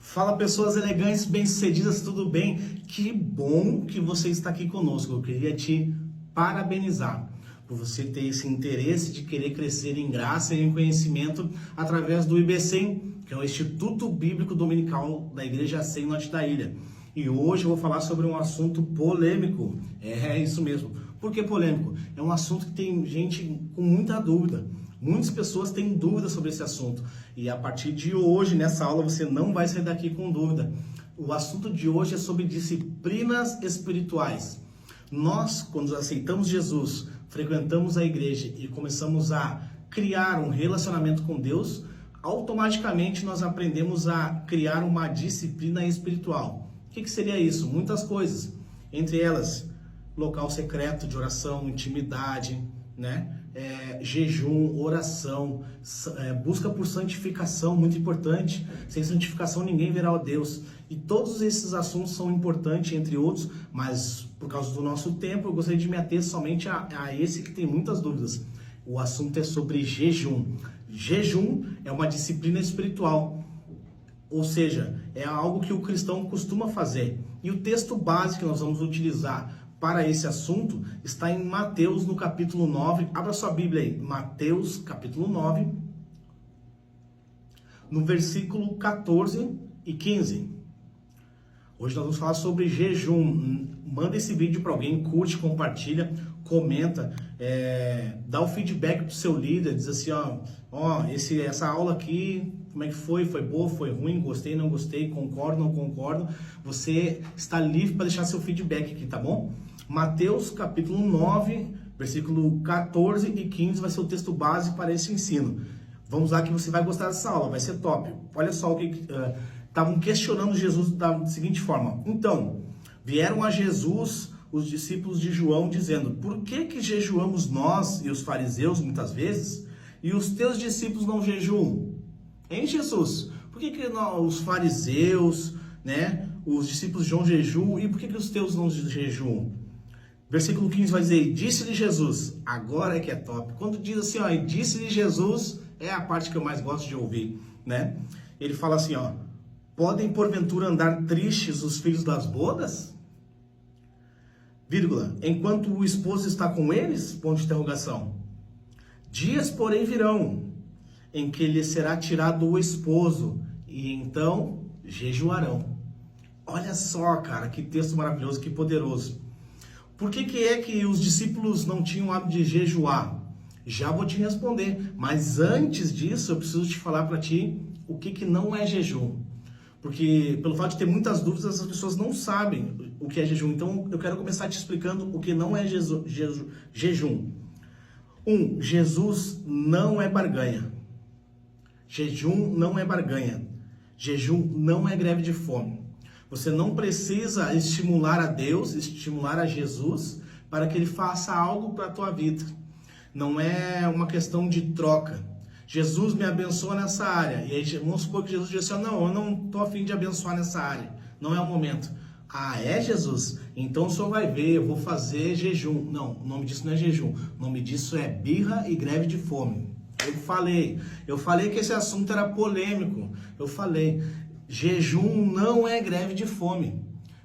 Fala, pessoas elegantes, bem-sucedidas, tudo bem? Que bom que você está aqui conosco. Eu queria te parabenizar por você ter esse interesse de querer crescer em graça e em conhecimento através do IBC, que é o Instituto Bíblico Dominical da Igreja Sem Norte da Ilha. E hoje eu vou falar sobre um assunto polêmico. É isso mesmo. Por que polêmico? É um assunto que tem gente com muita dúvida. Muitas pessoas têm dúvidas sobre esse assunto. E a partir de hoje, nessa aula, você não vai sair daqui com dúvida. O assunto de hoje é sobre disciplinas espirituais. Nós, quando aceitamos Jesus, frequentamos a igreja e começamos a criar um relacionamento com Deus, automaticamente nós aprendemos a criar uma disciplina espiritual. O que seria isso? Muitas coisas. Entre elas, local secreto de oração, intimidade, né? Jejum, oração, busca por santificação, muito importante. Sem santificação ninguém verá o Deus. E todos esses assuntos são importantes, entre outros, mas por causa do nosso tempo eu gostaria de me ater somente a esse que tem muitas dúvidas. O assunto é sobre jejum. Jejum é uma disciplina espiritual, ou seja, é algo que o cristão costuma fazer. E o texto base que nós vamos utilizar para esse assunto está em Mateus, no capítulo 9. Abra sua Bíblia aí, Mateus, capítulo 9, no versículo 14 e 15. Hoje nós vamos falar sobre jejum. Manda esse vídeo para alguém, curte, compartilha, comenta, dá o feedback para o seu líder, diz assim, essa aula aqui, como é que foi? Foi boa, foi ruim, gostei, não gostei, concordo, não concordo. Você está livre para deixar seu feedback aqui, tá bom? Mateus capítulo 9, versículo 14 e 15 vai ser o texto base para esse ensino. Vamos lá que você vai gostar dessa aula, vai ser top. Olha só o que estavam questionando Jesus da seguinte forma. Então, vieram a Jesus os discípulos de João dizendo: por que jejuamos nós e os fariseus muitas vezes e os teus discípulos não jejuam? Hein, Jesus? Por que os fariseus, né, os discípulos de João jejuam e por que os teus não jejuam? Versículo 15 vai dizer: disse-lhe Jesus. Agora é que é top. Quando diz assim, e disse-lhe Jesus, é a parte que eu mais gosto de ouvir, né? Ele fala assim, podem porventura andar tristes os filhos das bodas? Vírgula, enquanto o esposo está com eles? Ponto de interrogação. Dias, porém, virão, em que lhe será tirado o esposo, e então jejuarão. Olha só, cara, que texto maravilhoso, que poderoso. Por que é que os discípulos não tinham o hábito de jejuar? Já vou te responder, mas antes disso eu preciso te falar para ti o que não é jejum. Porque pelo fato de ter muitas dúvidas, as pessoas não sabem o que é jejum. Então eu quero começar te explicando o que não é jejum. Jesus não é barganha. Jejum não é barganha. Jejum não é greve de fome. Você não precisa estimular a Deus, estimular a Jesus para que Ele faça algo para a tua vida. Não é uma questão de troca. Jesus me abençoa nessa área. E aí vamos supor que Jesus disse assim, não, eu não estou a fim de abençoar nessa área. Não é o momento. Ah, é, Jesus? Então o senhor vai ver, eu vou fazer jejum. Não, o nome disso não é jejum. O nome disso é birra e greve de fome. Eu falei que esse assunto era polêmico. Eu falei, jejum não é greve de fome.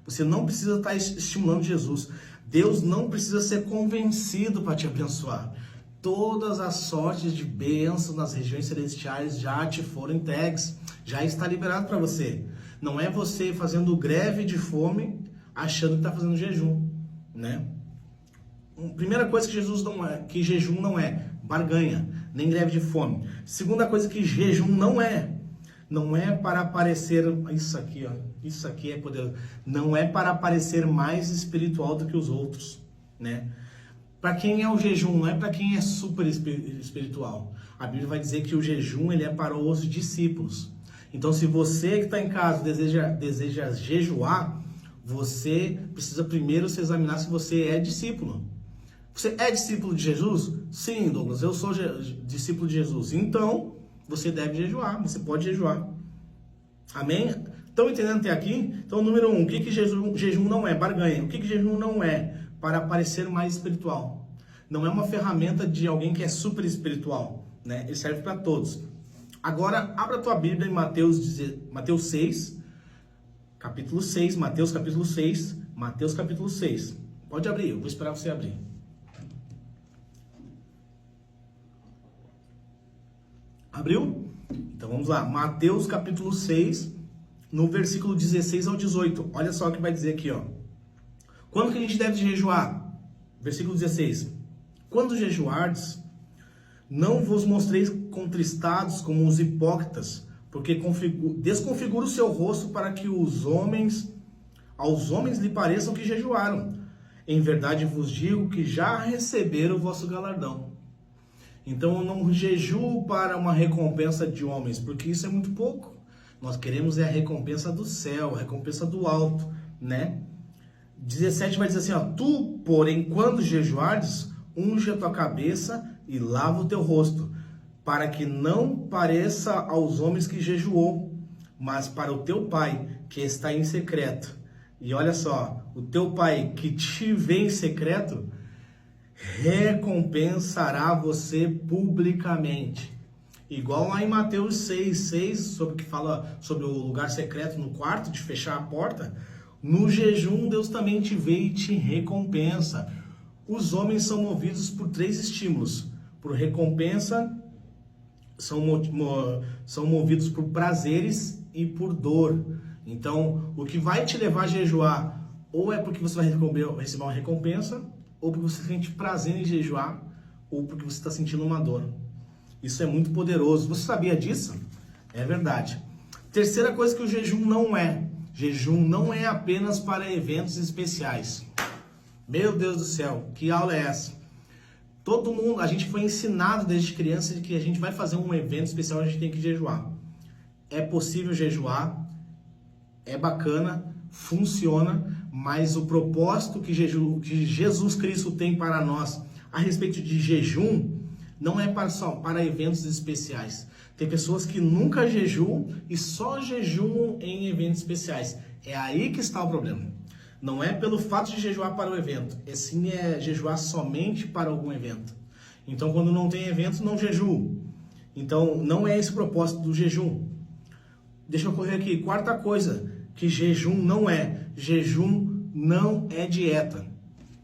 Você não precisa estar estimulando Jesus. Deus não precisa ser convencido para te abençoar. Todas as sortes de bênçãos nas regiões celestiais já te foram entregues. Já está liberado para você. Não é você fazendo greve de fome achando que está fazendo jejum, né? Primeira coisa que jejum não é barganha, nem greve de fome. Segunda coisa que jejum não é para parecer, isso aqui é poderoso, não é para parecer mais espiritual do que os outros, né? Para quem é o jejum, não é para quem é super espiritual. A Bíblia vai dizer que o jejum ele é para os discípulos. Então, se você que está em casa deseja jejuar, você precisa primeiro se examinar se você é discípulo. Você é discípulo de Jesus? Sim, Douglas, eu sou discípulo de Jesus. Então, você deve jejuar, você pode jejuar. Amém? Estão entendendo até aqui? Então, número 1, o que jejum não é? Barganha. O que jejum não é? Para parecer mais espiritual. Não é uma ferramenta de alguém que é super espiritual, né? Ele serve para todos. Agora, abra a tua Bíblia em Mateus 6, capítulo 6, Mateus capítulo 6, Mateus capítulo 6. Pode abrir, eu vou esperar você abrir. Abriu? Então vamos lá, Mateus capítulo 6, no versículo 16 ao 18. Olha só o que vai dizer aqui, ó. Quando que a gente deve jejuar? Versículo 16. Quando jejuardes, não vos mostreis contristados como os hipócritas, porque desconfigura o seu rosto para que aos homens lhe pareçam que jejuaram. Em verdade vos digo que já receberam o vosso galardão. Então eu não jejuo para uma recompensa de homens, porque isso é muito pouco. Nós queremos a recompensa do céu, a recompensa do alto, né? 17 vai dizer assim, ó, tu, porém, quando jejuardes, unge a tua cabeça e lava o teu rosto, para que não pareça aos homens que jejuou, mas para o teu pai que está em secreto. E olha só, o teu pai que te vê em secreto, recompensará você publicamente. Igual lá em Mateus 6, sobre que fala sobre o lugar secreto no quarto, de fechar a porta. No jejum, Deus também te vê e te recompensa. Os homens são movidos por 3 estímulos. Por recompensa, são movidos por prazeres e por dor. Então, o que vai te levar a jejuar, ou é porque você vai receber uma recompensa, ou porque você sente prazer em jejuar, ou porque você está sentindo uma dor. Isso é muito poderoso. Você sabia disso? É verdade. Terceira coisa que o jejum não é. Jejum não é apenas para eventos especiais. Meu Deus do céu, que aula é essa? Todo mundo, a gente foi ensinado desde criança de que a gente vai fazer um evento especial, a gente tem que jejuar. É possível jejuar, é bacana, funciona, mas o propósito que Jesus Cristo tem para nós a respeito de jejum não é só para eventos especiais. Tem pessoas que nunca jejuam e só jejuam em eventos especiais. É aí que está o problema. Não é pelo fato de jejuar para o evento, sim é jejuar somente para algum evento. Então, quando não tem evento, não jejuo. Então, não é esse o propósito do jejum. Deixa eu correr aqui. Quarta coisa que jejum não é. Jejum não é dieta.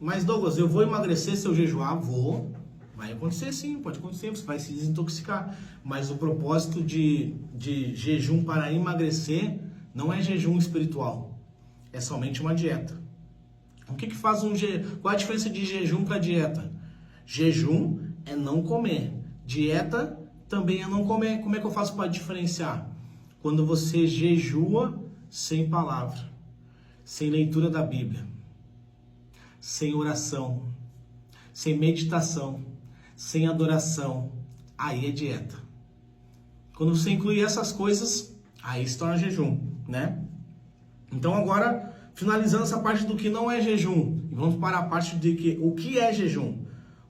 Mas, Douglas, eu vou emagrecer se eu jejuar? Vou. Vai acontecer sim, pode acontecer, você vai se desintoxicar. Mas o propósito de jejum para emagrecer não é jejum espiritual. É somente uma dieta. O que faz Qual a diferença de jejum para dieta? Jejum é não comer. Dieta também é não comer. Como é que eu faço para diferenciar? Quando você jejua sem palavra, sem leitura da Bíblia, sem oração, sem meditação, sem adoração, aí é dieta. Quando você inclui essas coisas, aí se torna jejum, né? Então agora, finalizando essa parte do que não é jejum, vamos para a parte de o que é jejum.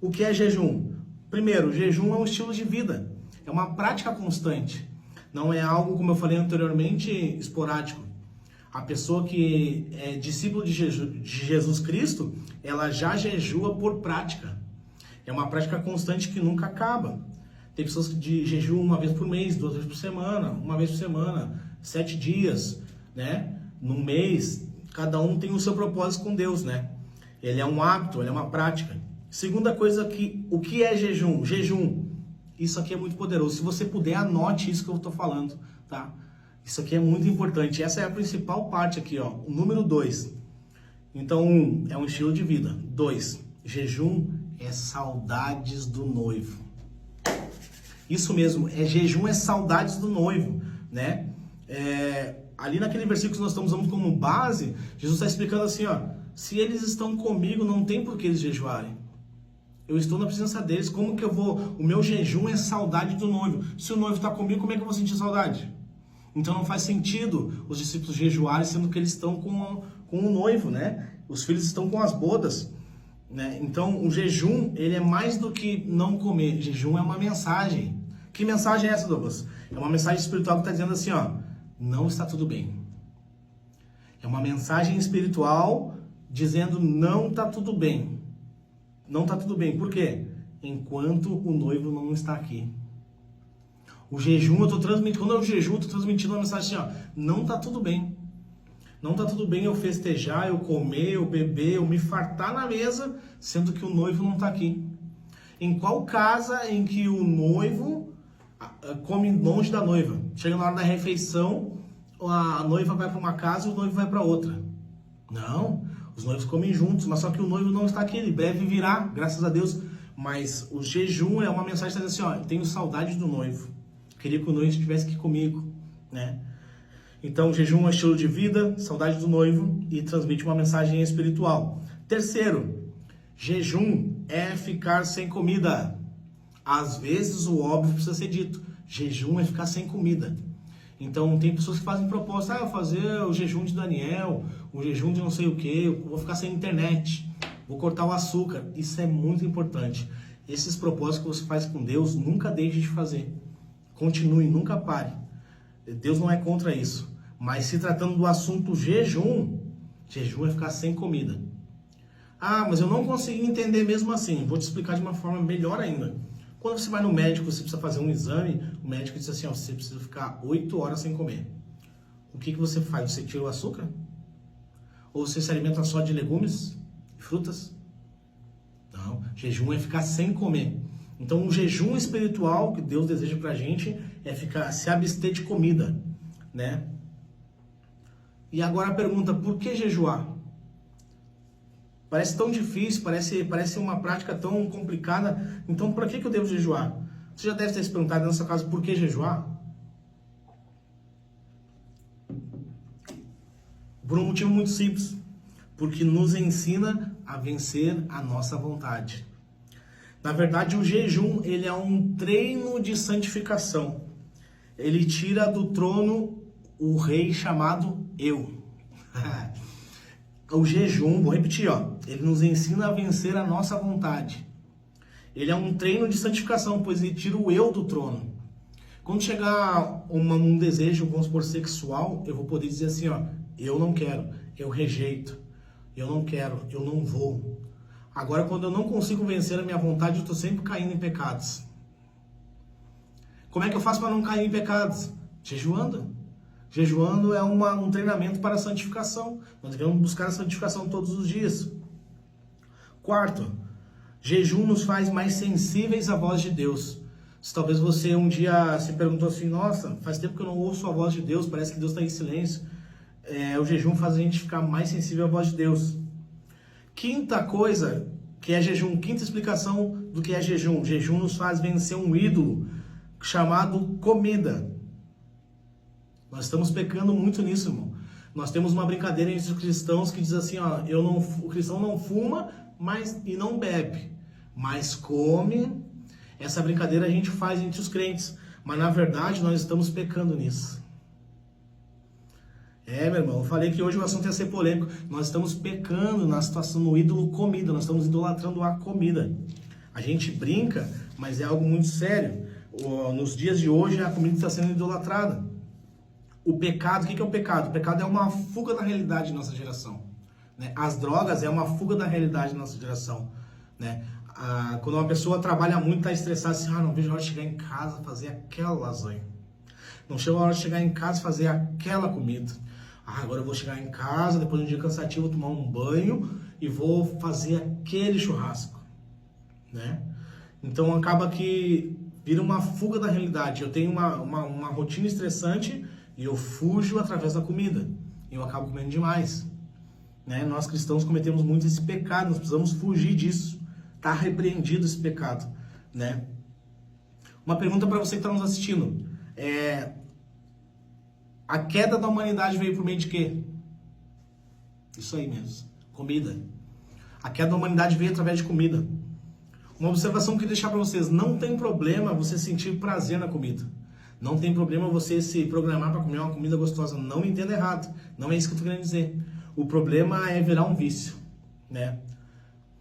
O que é jejum? Primeiro, jejum é um estilo de vida, é uma prática constante. Não é algo, como eu falei anteriormente, esporádico. A pessoa que é discípulo de Jesus Cristo, ela já jejua por prática. É uma prática constante que nunca acaba. Tem pessoas que jejuam uma vez por mês, 2 vezes por semana, uma vez por semana, 7 dias, né? No mês, cada um tem o seu propósito com Deus, né? Ele é um hábito, ele é uma prática. Segunda coisa, o que é jejum? Jejum. Isso aqui é muito poderoso. Se você puder, anote isso que eu estou falando, tá? Isso aqui é muito importante. Essa é a principal parte aqui, ó. O número 2. Então, 1 é um estilo de vida. 2, jejum é saudades do noivo. Isso mesmo, jejum é saudades do noivo, né? Ali naquele versículo que nós estamos usando como base, Jesus está explicando assim, ó, se eles estão comigo, não tem por que eles jejuarem. Eu estou na presença deles, como que eu vou? O meu jejum é saudade do noivo. Se o noivo está comigo, como é que eu vou sentir saudade? Então não faz sentido os discípulos jejuarem, sendo que eles estão com o noivo, né? Os filhos estão com as bodas, né? Então o jejum, ele é mais do que não comer. Jejum é uma mensagem. Que mensagem é essa, Douglas? É uma mensagem espiritual que está dizendo assim, ó, não está tudo bem. É uma mensagem espiritual dizendo não está tudo bem. Não está tudo bem. Por quê? Enquanto o noivo não está aqui. O jejum, quando eu jejuo, eu estou transmitindo uma mensagem assim, ó, não está tudo bem. Não tá tudo bem eu festejar, eu comer, eu beber, eu me fartar na mesa, sendo que o noivo não tá aqui. Em qual casa em que o noivo come longe da noiva? Chega na hora da refeição, a noiva vai para uma casa e o noivo vai para outra. Não, os noivos comem juntos, mas só que o noivo não está aqui, ele breve virá, graças a Deus. Mas o jejum é uma mensagem que diz assim, ó, eu tenho saudade do noivo, queria que o noivo estivesse aqui comigo, né? Então, o jejum é um estilo de vida, saudade do noivo e transmite uma mensagem espiritual. Terceiro, jejum é ficar sem comida. Às vezes o óbvio precisa ser dito, jejum é ficar sem comida. Então tem pessoas que fazem proposta, eu vou fazer o jejum de Daniel, o jejum de não sei o que, eu vou ficar sem internet, vou cortar o açúcar. Isso é muito importante. Esses propósitos que você faz com Deus, nunca deixe de fazer. Continue, nunca pare. Deus não é contra isso. Mas se tratando do assunto jejum, jejum é ficar sem comida. Ah, mas eu não consegui entender mesmo assim. Vou te explicar de uma forma melhor ainda. Quando você vai no médico, você precisa fazer um exame, o médico diz assim, ó, você precisa ficar 8 horas sem comer. O que você faz? Você tira o açúcar? Ou você se alimenta só de legumes e frutas? Não, jejum é ficar sem comer. Então, o jejum espiritual que Deus deseja pra gente é se abster de comida, né? E agora a pergunta, por que jejuar? Parece tão difícil, parece uma prática tão complicada. Então, por que eu devo jejuar? Você já deve ter se perguntado na sua casa, por que jejuar? Por um motivo muito simples. Porque nos ensina a vencer a nossa vontade. Na verdade, o jejum, ele é um treino de santificação. Ele tira do trono o rei chamado eu. O jejum, vou repetir, ó, ele nos ensina a vencer a nossa vontade. Ele é um treino de santificação, pois ele tira o eu do trono. Quando chegar um desejo, vamos supor, sexual, eu vou poder dizer assim, ó, eu não quero, eu rejeito, eu não quero, eu não vou. Agora, quando eu não consigo vencer a minha vontade, eu estou sempre caindo em pecados. Como é que eu faço para não cair em pecados? Jejuando. Jejuando é um treinamento para a santificação. Nós devemos buscar a santificação todos os dias. Quarto, jejum nos faz mais sensíveis à voz de Deus. Se talvez você um dia se perguntou assim, nossa, faz tempo que eu não ouço a voz de Deus, parece que Deus está em silêncio. O jejum faz a gente ficar mais sensível à voz de Deus. Quinta coisa, que é jejum, quinta explicação do que é jejum. Jejum nos faz vencer um ídolo chamado comida. Nós estamos pecando muito nisso, irmão. Nós temos uma brincadeira entre os cristãos que diz assim, ó, o cristão não fuma e não bebe, mas come. Essa brincadeira a gente faz entre os crentes, mas na verdade nós estamos pecando nisso. Meu irmão, eu falei que hoje o assunto ia ser polêmico. Nós estamos pecando na situação no ídolo comida, nós estamos idolatrando a comida. A gente brinca, mas é algo muito sério. Nos dias de hoje a comida está sendo idolatrada. O pecado, o que é o pecado? O pecado é uma fuga da realidade da nossa geração. Né? As drogas é uma fuga da realidade da nossa geração. Né? Quando uma pessoa trabalha muito, está estressada, assim, não vejo a hora de chegar em casa fazer aquela lasanha. Não chega a hora de chegar em casa fazer aquela comida. Agora eu vou chegar em casa, depois de um dia cansativo, vou tomar um banho e vou fazer aquele churrasco. Né? Então acaba que vira uma fuga da realidade. Eu tenho uma rotina estressante e eu fujo através da comida. Eu acabo comendo demais. Né? Nós cristãos cometemos muito esse pecado, nós precisamos fugir disso. Está repreendido esse pecado. Né? Uma pergunta para você que está nos assistindo. A queda da humanidade veio por meio de quê? Isso aí mesmo. Comida. A queda da humanidade veio através de comida. Uma observação que eu queria deixar para vocês. Não tem problema você sentir prazer na comida. Não tem problema você se programar para comer uma comida gostosa. Não me entenda errado. Não é isso que eu estou querendo dizer. O problema é virar um vício. Né?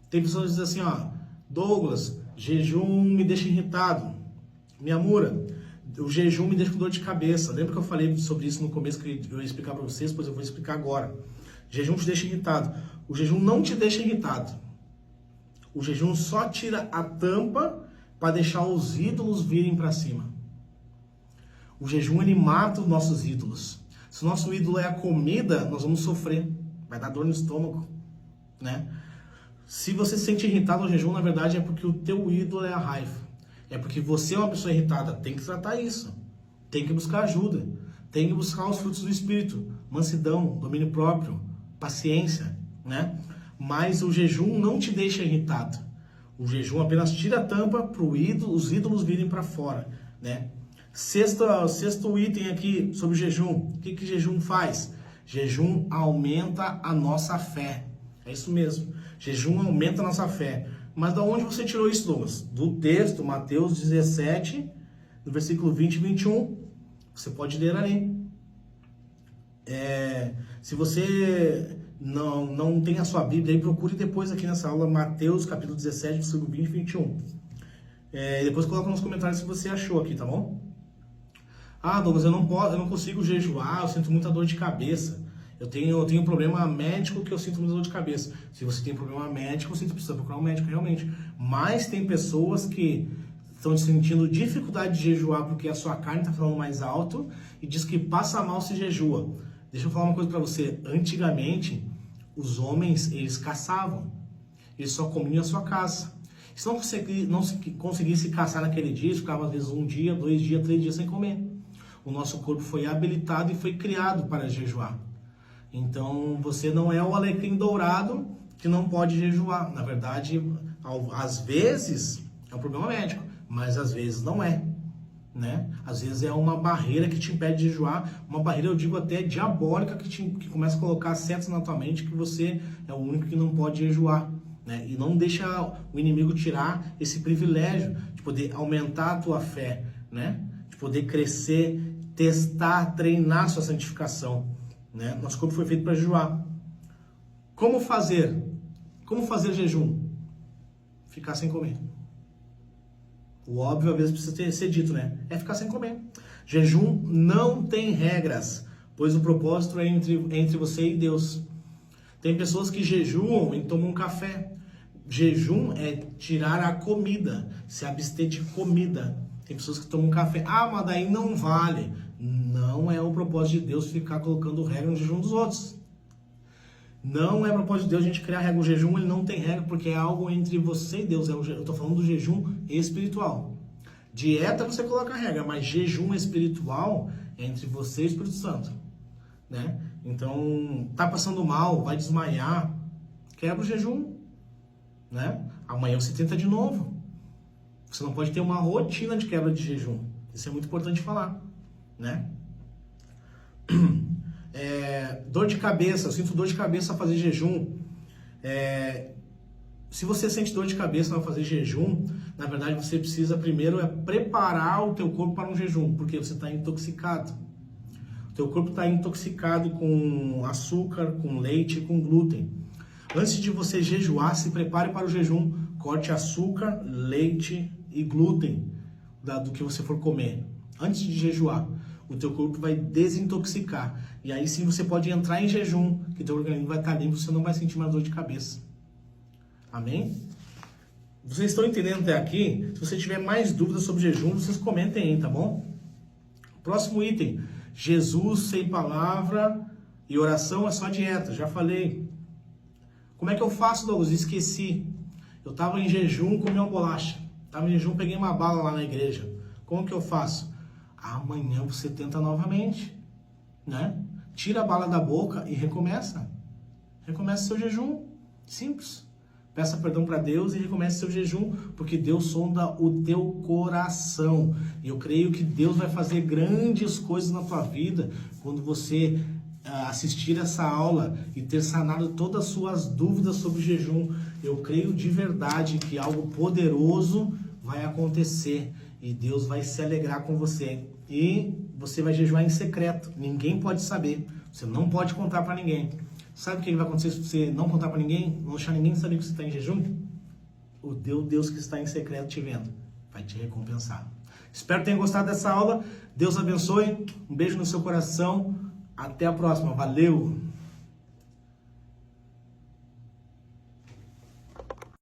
Tem pessoas que dizem assim, Douglas, jejum me deixa irritado. Miyamura, o jejum me deixa com dor de cabeça. Lembra que eu falei sobre isso no começo, que eu ia explicar para vocês, pois eu vou explicar agora. Jejum te deixa irritado. O jejum não te deixa irritado. O jejum só tira a tampa para deixar os ídolos virem para cima. O jejum, ele mata os nossos ídolos. Se o nosso ídolo é a comida, nós vamos sofrer. Vai dar dor no estômago, né? Se você se sente irritado ao jejum, na verdade é porque o teu ídolo é a raiva. É porque você é uma pessoa irritada. Tem que tratar isso. Tem que buscar ajuda. Tem que buscar os frutos do Espírito. Mansidão, domínio próprio, paciência, né? Mas o jejum não te deixa irritado. O jejum apenas tira a tampa para os ídolos virem para fora, né? Sexto item aqui sobre o jejum. O que jejum faz? Jejum aumenta a nossa fé. É isso mesmo. Jejum aumenta a nossa fé. Mas da onde você tirou isso, Douglas? Do texto, Mateus 17, no versículo 20 e 21. Você pode ler ali. Se você não tem a sua Bíblia, aí procure depois aqui nessa aula, Mateus capítulo 17, versículo 20 e 21. Depois coloca nos comentários se você achou aqui, tá bom? Ah, Douglas, eu não consigo jejuar, eu sinto muita dor de cabeça. Eu tenho um problema médico que eu sinto muita dor de cabeça. Se você tem problema médico, você precisa procurar um médico realmente. Mas tem pessoas que estão sentindo dificuldade de jejuar porque a sua carne está falando mais alto e diz que passa mal se jejua. Deixa eu falar uma coisa para você. Antigamente, os homens, eles caçavam. Eles só comiam a sua caça. Se não conseguisse caçar naquele dia, eles ficavam às vezes 1 dia, 2 dias, 3 dias sem comer. O nosso corpo foi habilitado e foi criado para jejuar. Então, você não é o alecrim dourado que não pode jejuar. Na verdade, às vezes é um problema médico, mas às vezes não é, né? Às vezes é uma barreira que te impede de jejuar, uma barreira, eu digo até diabólica, que começa a colocar setas na tua mente que você é o único que não pode jejuar, né? E não deixa o inimigo tirar esse privilégio de poder aumentar a tua fé, né? De poder crescer, testar, treinar sua santificação, né? Nosso corpo foi feito para jejuar. Como fazer? Como fazer jejum? Ficar sem comer. O óbvio às vezes precisa ser dito, né? É ficar sem comer. Jejum não tem regras, pois o propósito é entre você e Deus. Tem pessoas que jejuam e tomam café. Jejum é tirar a comida, se abster de comida. Tem pessoas que tomam café. Ah, mas daí não vale. Não é o propósito de Deus ficar colocando regra no jejum dos outros. Não é propósito de Deus a gente criar regra. O jejum ele não tem regra porque é algo entre você e Deus. Eu estou falando do jejum espiritual. Dieta você coloca regra, mas jejum espiritual é entre você e o Espírito Santo, né? Então, tá passando mal, vai desmaiar, quebra o jejum, né? Amanhã você tenta de novo. Você não pode ter uma rotina de quebra de jejum. Isso é muito importante falar, né? Dor de cabeça, eu sinto dor de cabeça a fazer jejum. Se você sente dor de cabeça ao fazer jejum, na verdade você precisa primeiro preparar o teu corpo para um jejum, porque você está intoxicado. O teu corpo está intoxicado com açúcar, com leite e com glúten. Antes de você jejuar, se prepare para o jejum. Corte açúcar, leite e glúten do que você for comer. Antes de jejuar, o teu corpo vai desintoxicar. E aí sim você pode entrar em jejum, que o teu organismo vai estar limpo, você não vai sentir mais dor de cabeça. Amém? Vocês estão entendendo até aqui? Se você tiver mais dúvidas sobre jejum, vocês comentem aí, tá bom? Próximo item. Jesus sem palavra e oração é só dieta. Já falei. Como é que eu faço, Douglas? Esqueci. Eu estava em jejum, comi uma bolacha. Estava em jejum, peguei uma bala lá na igreja. Como que eu faço? Amanhã você tenta novamente, né? Tira a bala da boca e recomeça. Recomeça seu jejum. Simples. Peça perdão para Deus e recomece seu jejum, porque Deus sonda o teu coração. E eu creio que Deus vai fazer grandes coisas na tua vida quando você assistir essa aula e ter sanado todas as suas dúvidas sobre jejum. Eu creio de verdade que algo poderoso vai acontecer e Deus vai se alegrar com você. E você vai jejuar em secreto. Ninguém pode saber. Você não pode contar para ninguém. Sabe o que vai acontecer se você não contar para ninguém? Não deixar ninguém saber que você está em jejum? O Deus que está em secreto te vendo vai te recompensar. Espero que tenham gostado dessa aula. Deus abençoe. Um beijo no seu coração. Até a próxima. Valeu!